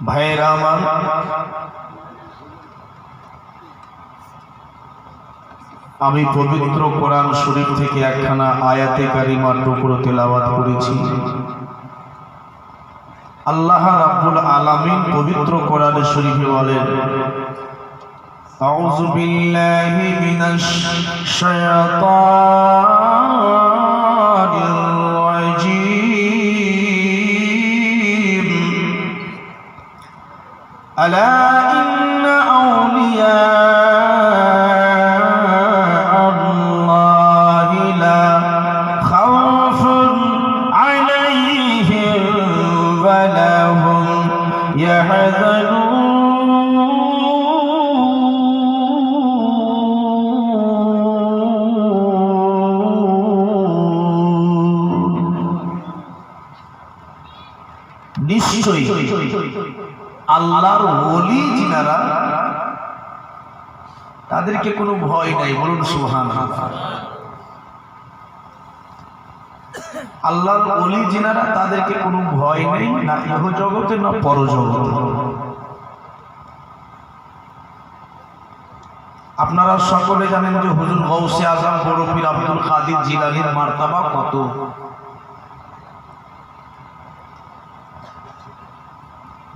ভাইয়েরা আমার, আমি পবিত্র কোরআন শরীফ থেকে একখানা আয়াতে কারিমার টুকরো তেলাওয়াত করেছি। আল্লাহ রাব্বুল আলামিন পবিত্র কোরআন শরীফে বলেন, আউযু বিল্লাহি মিনাশ শাইতানির রাজীম। আলা ইন্না আউলিয়া নিশ্চয়ই আল্লাহর ওলি যিনারা তাদেরকে কোনো ভয় নাই, বলুন সুবহানাল্লাহ। আল্লাহর ওলি যিনারা তাদেরকে কোনো ভয় নেই, না ইহ জগতে না পরজগতে। আপনারা সকলে জানেন যে হুজুর গৌসে আজম বড় পীর আব্দুল কাদের জিলানীর মার্তাবা কত।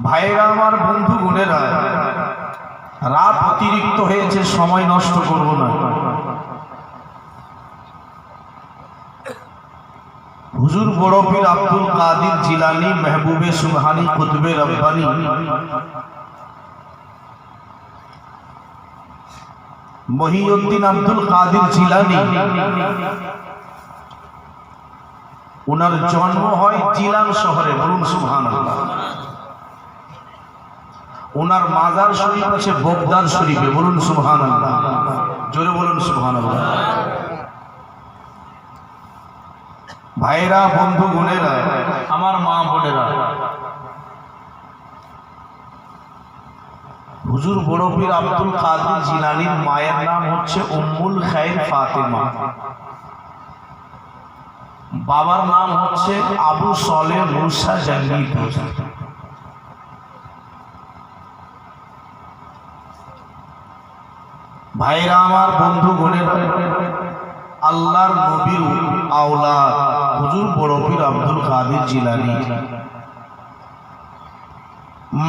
ভাইয়েরা আমার, বন্ধু বোনেরা, রাত অতিরিক্ত হয়েছে, সময় নষ্ট করব না। হুজুর বড় পীর আব্দুল কাদের জিলানী মেহবুবে সুবহানী কুতুবে রব্বানী মহিউদ্দিন আব্দুল কাদের জিলানী, ওনার জন্ম হয় জিলান শহরে, বলুন সুবহানাল্লাহ। ওনার মাজার শরীফ আছে বগদাদ শরীফে, বলুন সুবহানাল্লাহ, জোরে বলুন সুবহানাল্লাহ। ভাইরা, বন্ধু বোনেরা, আমার মা বোনেরা, হুজুর বড় পীর আব্দুল কাদের জিলানীর মায়ের নাম হচ্ছে উম্মুল খায়র ফাতেমা, বাবার নাম হচ্ছে আবু সলে মুসা জাঙ্গি। ভাইরা আমার, বন্ধু বোনেরা, আল্লাহর নবীর আওলাদ হুজুর বড় পীর আব্দুল কাদের জিলানী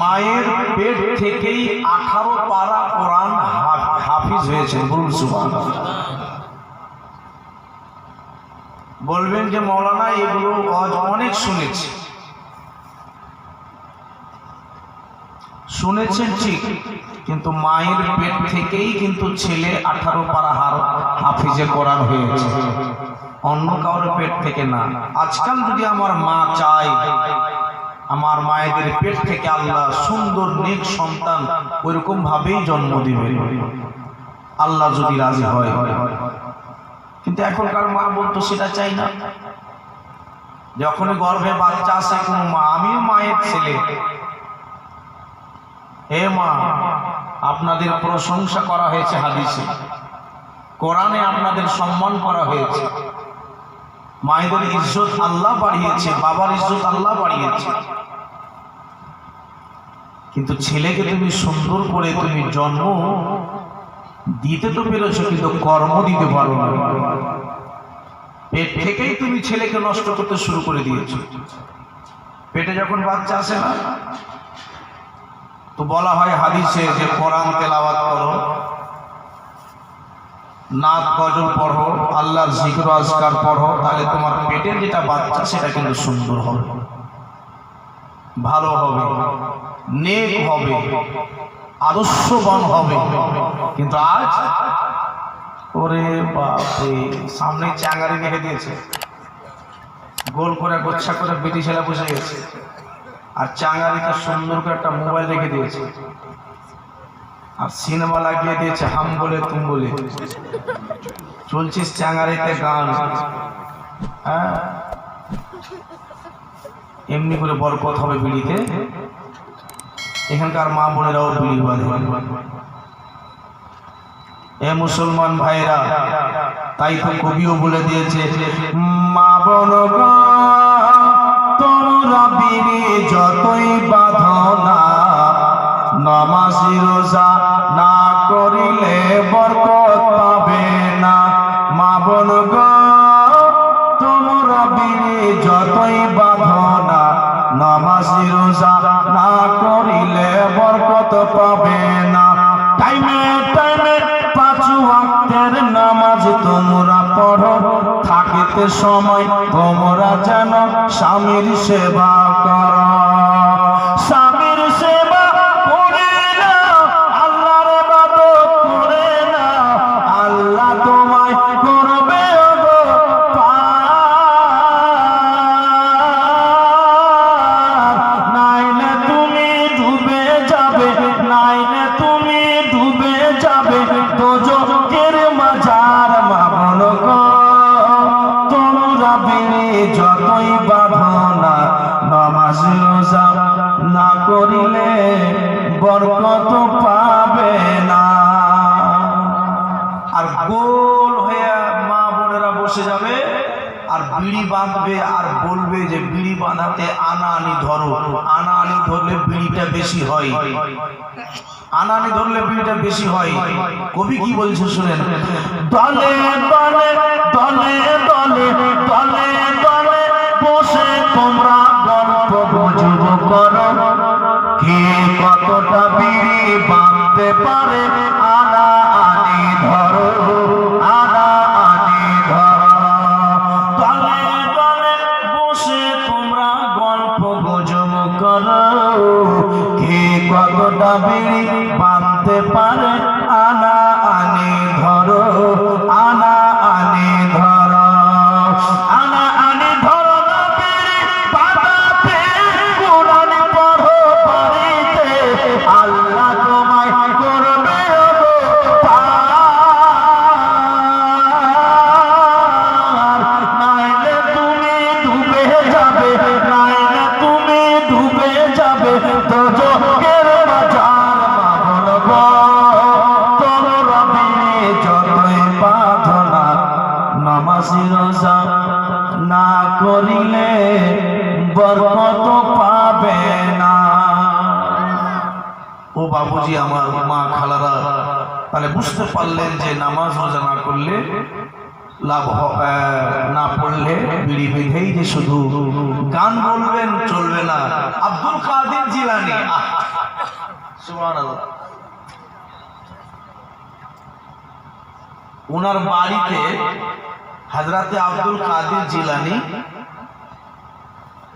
মায়ের পেট থেকেই 18 পারা কোরআন হাফিজ হয়েছে, বলুন সুবহানাল্লাহ। বলবেন যে মৌলানা এগুলো অনেক শুনেছেন ঠিক, কিন্তু মায়ের পেট থেকেই কিন্তু ছেলে 18 পারা হাফিজে কোরআন হয়েছে, অন্য কারোর পেট থেকে না। আজকাল যদি আমার মা চায়, আমার মায়েদের পেট থেকে আল্লাহ সুন্দর নেক সন্তান ওইরকম ভাবেই জন্ম দিবে, আল্লাহ যদি রাজি হয়। কিন্তু এখনকার মা বলতো সেটা চাই না। যখনই গর্ভে বাচ্চা আসে কোনো মা, আমিও মায়ের ছেলে, হে মা, আপনাদের প্রশংসা করা হয়েছে হাদিসে, কোরআনে আপনাদের সম্মান করা হয়েছে, মায়েদের ইজ্জত আল্লাহ বাড়িয়েছে, বাবার ইজ্জত আল্লাহ বাড়িয়েছে। কিন্তু ছেলেকে তুমি সুন্দর করে তুমি জন্ম দিতে তো পেরেছো, কিন্তু কর্ম দিতে পারো না। পেট থেকেই তুমি ছেলেকে নষ্ট করতে শুরু করে দিয়েছো। পেটে যখন বাচ্চা আসে না, তো বলা হয় হাদিসে যে কোরআন তেলাওয়াত করো, নাত গজল পড়ো, আল্লাহর জিকির আজকার পড়ো, তাহলে তোমার পেটের যেটা বাচ্চা সেটা কিন্তু সুন্দর হবে, ভালো হবে, নেক হবে, আদর্শবান হবে। কিন্তু আজ ওরে বাপরে, সামনে চাঙ্গারি রেখে দিয়েছে, গোল করে গোচ্ছা করে বেটি ছেলে বসে গেছে, আর চাঙ্গারিতে সুন্দর করে একটা মোবাইল রেখে দিয়েছে, আর সিনেমা লাগিয়ে দিয়েছে হাম বলে তুম বলে, চলছিস চাঙ্গারিতে গান। হ্যাঁ, এমনি করে বরকত হবে বিড়িতে। এখানকার মা বোনেরাও বিড়ি বাঁধে। এ মুসলমান ভাইরা, তাই তো কবিও বলে দিয়েছে, মা বোনগণ তোমরা বিড়ি যতই বাঁধো না, নমাজি রোজা না করিলে বরকত পাবে না। মা বোন গো তোমরা বিড়ি যতই বাঁধো না, নমাজি রোজা না করিলে বরকত পাবে না। টাইমে টাইমে পাঁচ ওয়াক্তের নামাজ তোমরা পড়ো, থাকিতে সময় তোমরা যেন স্বামীর সেবা করো। স্বামীর সেবা করে না, আল্লাহর ইবাদত করে না, আল্লাহ তোমায় করবে গো পার। নাইলে তুমি ডুবে যাবে, নাইলে তুমি ডুবে যাবে দোজখের মাঝার। মা বোন গো তোমরা বিড়ি যতই বাঁধো না, নমাজ রোজা না করিলে বরকত পাবে না। আর গোল হয়ে মা বোনেরা বসে যাবে আর বিড়ি বাঁধবে আর বলবে যে বিড়ি বাঁধাতে আনা আনি ধরো। আনা আনি ধরলে বিড়িটা বেশি হয়, আনা আনি ধরলে বিড়িটা বেশি হয়। কবি কি বলছে শুনেন। দলে দলে দলে দলে দলে দলে বসে তোমরা গল্প গুজব করো, কে কতটা বিড়ি বাঁধতে পারে। আনা আনি ধরো, আনা আনি ধরো। দলে দলে বসে তোমরা গল্প গুজব করো, কে কতটা বিড়ি বাঁধতে পারে। আনা আনি ধরো, আনা আনি ধরো, আনা আনি ধরো না বিড়ি বাঁধাতে। কোরআন পড়ো বাড়িতে, আল্লাহ তোমায় করবে গো পার। নাইলে তুমি ডুবে যাবে, নাইলে তুমি ডুবে যাবে দোজখের মাঝার। মা বোন গো তোমরা বিড়ি যতই বাঁধো না, নমাজি রোজা না করিলে বরকত পাবে না। ও বাবুজি, আমার মা খালারা, তাহলে বুঝতে পারলেন যে নামাজ রোজা না করলে লাভ না পড়লে বিড়ি বেঁধেই যে শুধু গান বলবেন চলবে না। আব্দুল কাদের জিলানী, সুবহানাল্লাহ, ওনার বাড়িতে হযরতে আব্দুল কাদের জিলানী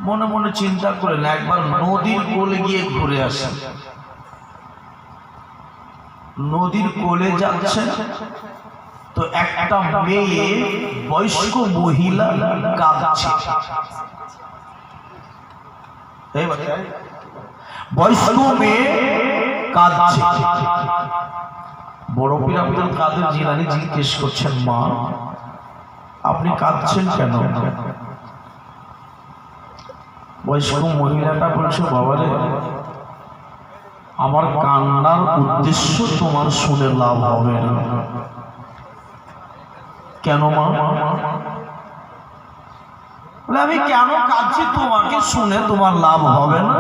মনে মনে চিন্তা করেন একবার নদীর কোলে গিয়ে ঘুরে আসেন। নদীর কোলে যাচ্ছে তো একটা মেয়ে বয়স্ক মহিলা কাঁদছে। বয়স্ক মেয়ে কাঁদছে। বড় পীর আব্দুল কাদের জিলানী জিজ্ঞেস করছেন, মা আপনি কাঁদছেন কেন? বয়স্ক মহিলাটা বলছে, বাবারে আমার কান্নার উদ্দেশ্য তোমার শুনে লাভ হবে না। কেন মা? আমি কেন কাঁদছি তোমাকে শুনে তোমার লাভ হবে না।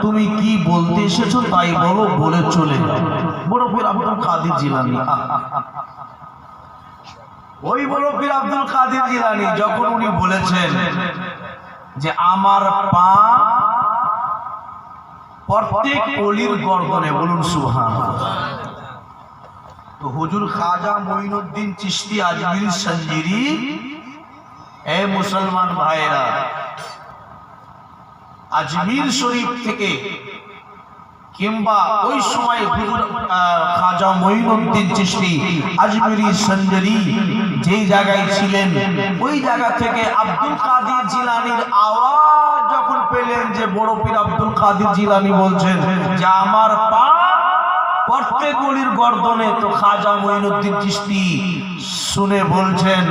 তুমি কি বলতে এসেছো তাই বলো, বলে চলে যাও। বড় পীর আব্দুল কাদের জিলানী, ওই বড় পীর আব্দুল কাদের জিলানী যখন উনি বলেছেন যে আমার পা প্রত্যেক অলির গর্দনে, বলুন সুবহানাল্লাহ। তো হুজুর খাজা মঈনুদ্দিন চিশতি আজমির সঞ্জিরি, এ মুসলমান ভাইরা, আজমির শরীফ থেকে কিংবা ওই সময় হুজুর খাজা মঈনুদ্দিন চিশতি আজমিরি সঞ্জিরি যেই জায়গায় ছিলেন, ওই জায়গা থেকে আব্দুল কাদের জিলানীর আওয়াজ যখন পেলেন যে বড় পীর আব্দুল কাদের জিলানী বলছেন যে আমার পা প্রত্যেক অলির গর্দনে, তো খাজা মঈনুদ্দিন চিশতি শুনে বলছেন,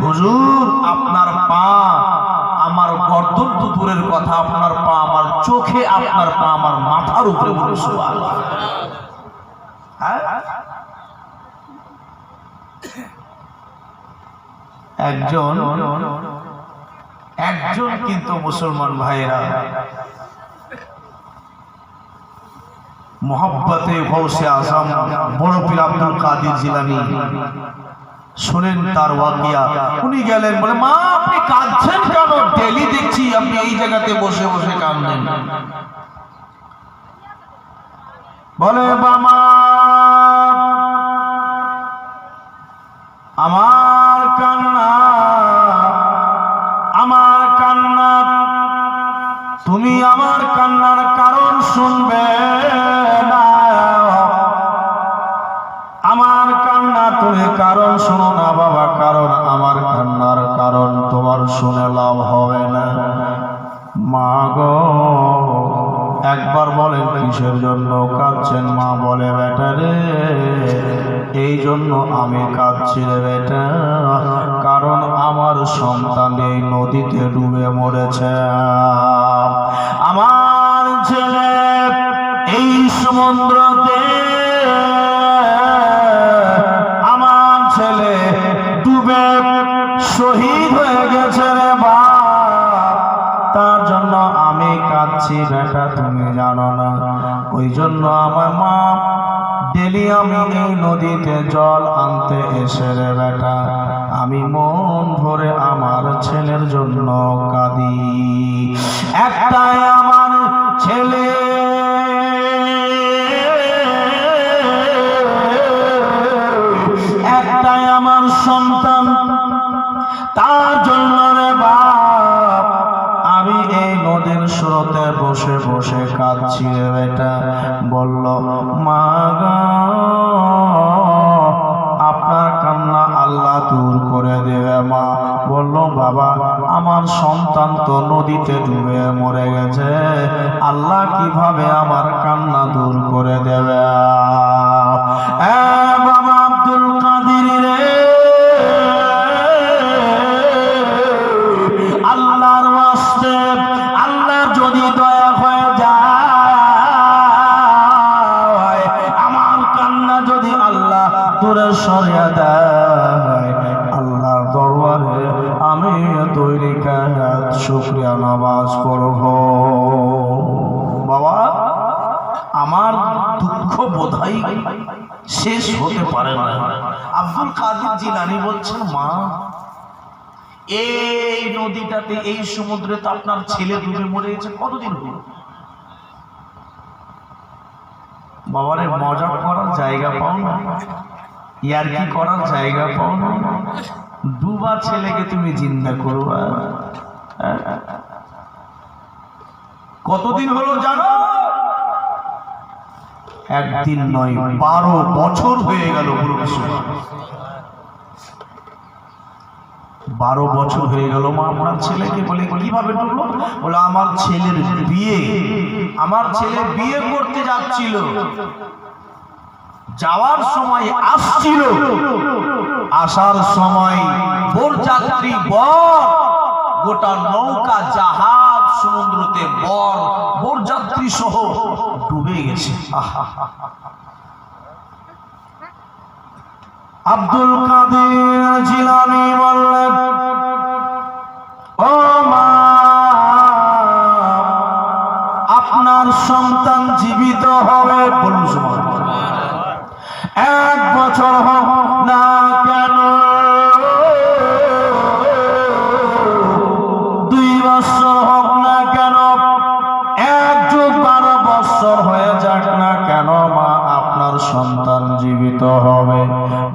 হুজুর আপনার পা আমার গর্দন তো দূরের কথা, আপনার পা আমার চোখে, আপনার পা আমার মাথার উপরে। বলুন সুবহানাল্লাহ। একজন কিন্তু মুসলমান ভাইরা মোহাব্বতে গৌসে আজম বড় পীর আব্দুল কাদের জিলানী শুনেন তার ওয়াকিয়া। উনি গেলেন, বলে মা আপনি কাঁদছেন কেন? ডেলি দেখছি আপনি এই জায়গাতে বসে বসে কাঁদেন। বলে বাবা আমার কান্না, আমার কান্না, তুমি আমার কান্নার কারণ শুনবে না। আমার কান্না তুমি কারণ শোনো না বাবা, কারণ আমার কান্নার কারণ তোমার শুনে লাভ হবে না। মা গো একবার বলেন কিসের জন্য কাঁদছেন? মা বলে বেটা রে, এই জন্য আমি কাঁদছি রে বেটা, কারণ আমার সন্তান এই নদীতে ডুবে মরেছে। আমার ছেলে এই সমুদ্রতে, আমার ছেলে ডুবে শহীদ হয়ে গেছে রে বাপ, তার জন্য আমি কাঁদছি বেটা, তুমি জানো না। ওই জন্য আমার মা ডেলি আমি এই নদীতে জল আনতে এসে রে বেটা, আমি মন ভরে আমার ছেলের জন্য কাঁদি। একটাই আমার ছেলে, একটাই আমার সন্তান, তার জন্য রে বাপ আমি এই নদীর স্রোতে বসে বসে কাঁদছি রে বেটা। বলল মা গো আপনার কান্না আল্লাহ দূর করে দেবে। মা বলল বাবা আমার সন্তান তো নদীতে ডুবে মরে গেছে, আল্লাহ কিভাবে আমার কান্না দূর করে দেবে? বাবা আব্দুল কাদের রে, আল্লাহর ওয়াস্তে, আল্লাহ যদি দয়া হয়ে যায়, আমার কান্না যদি আল্লাহ দূরে সরিয়ে দেয়, আল্লাহর দরবারে আমি তৈরি কাজ শুকরিয়া নামাজ পড়ব। বাবা আমার দুঃখ বোধহয় শেষ হতে পারে না। আব্দুল কাদের জিলানী বলছেন মা এই নদীটাতে, এই সমুদ্রে তো আপনার ছেলে ডুবে মরে গেছে, কতদিন হল? বাবারে মজা করার জায়গা পাও না, ইয়ার্কি করার জায়গা পাও না, ডুবা ছেলেকে তুমি জিন্দা করবা। কতদিন হলো জানো? একদিন নয় 12 বছর হয়ে গেল। 12 বছর হয়ে গেল মা আপনার ছেলেকে। বলে কিভাবে ডুবলো? বলে আমার ছেলের বিয়ে, আমার ছেলে বিয়ে করতে যাচ্ছিল, যাওয়ার সময় আসছিল, আসার সময় বরযাত্রী বর, গোটা নৌকা জাহাজ সমুদ্রতে বরযাত্রী সহ ডুবে গেছে। আব্দুল কাদের জিলানী বললেন ও মা আপনার সন্তান জীবিত হবে। বলুন সুবহানাল্লাহ। 1 বছর হোক না কেন, 2 বছর হোক না কেন, 1 যুগ 12 বছর হয়ে যাক না কেন, মা আপনার সন্তান জীবিত হবে।